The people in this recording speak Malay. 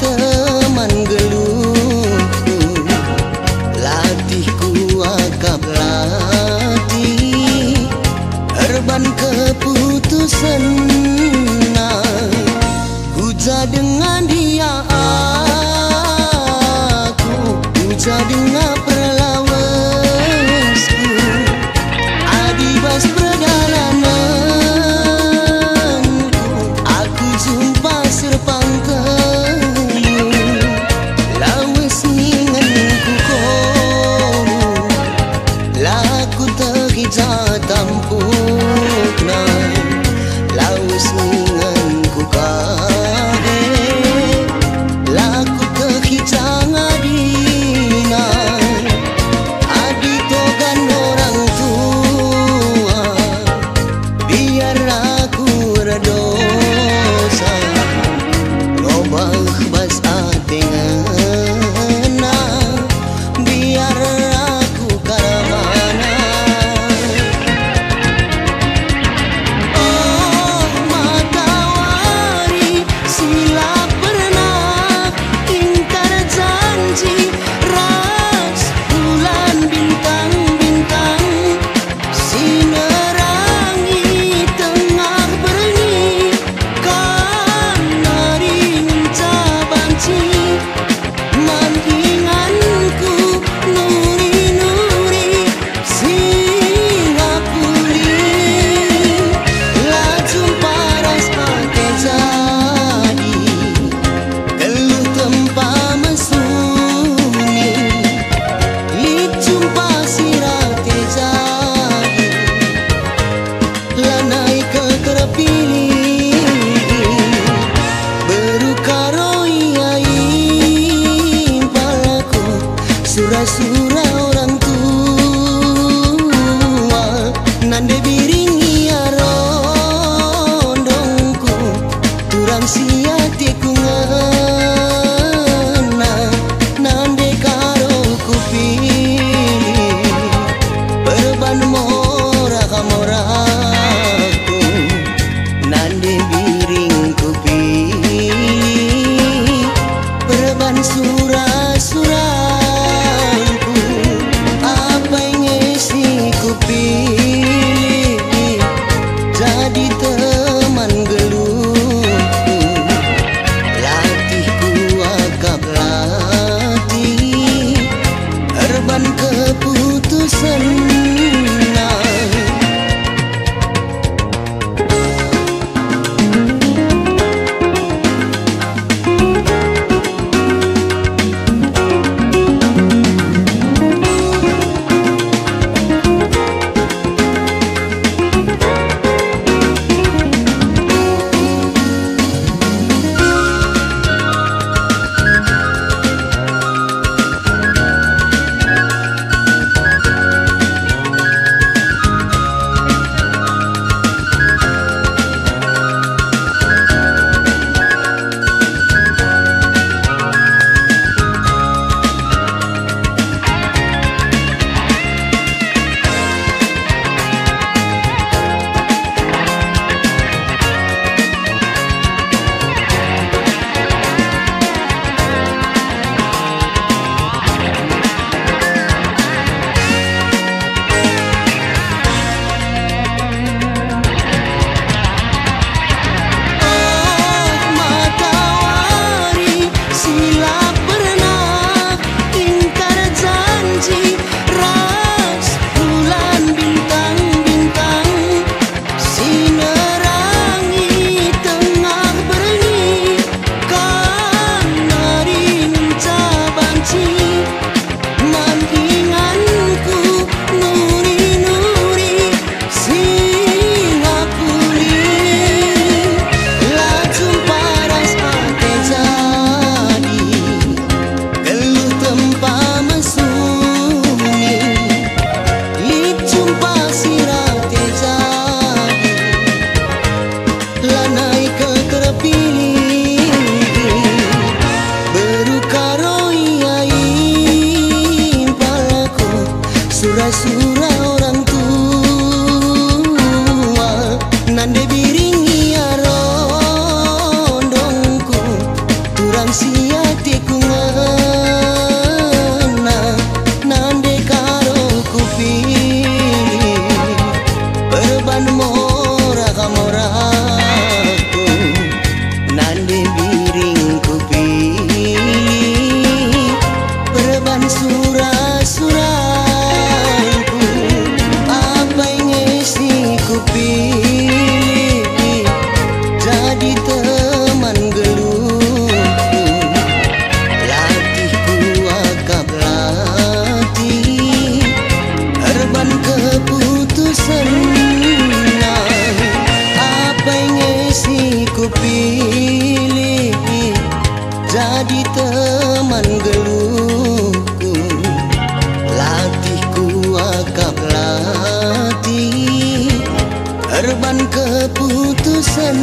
teman geluhku, latihku akap latih, erban keputusan. Uja dengan dia aku, uja dengan perlawasku, adibas perjalananku, aku jumpa serpang telu, lawas ninganku kono, laku terhijau tampukna, lawas ninganku kau. Surah orang tua, nande biringi arondongku, turang siatiku ngena, nande karo ku pilih, perban mora kamoraku, nande biring ku pilih, perban surah-surah hatiku ngena, nande karo kupilih perban moraku, nande biring kupilih perban surah-surahku, apa yang ngesi kupilih jadi teman geluhku, latihku akap latih perban keputusan, apa yang ngesi kupilih jadi teman geluhku, latihku akap latih perban keputusan.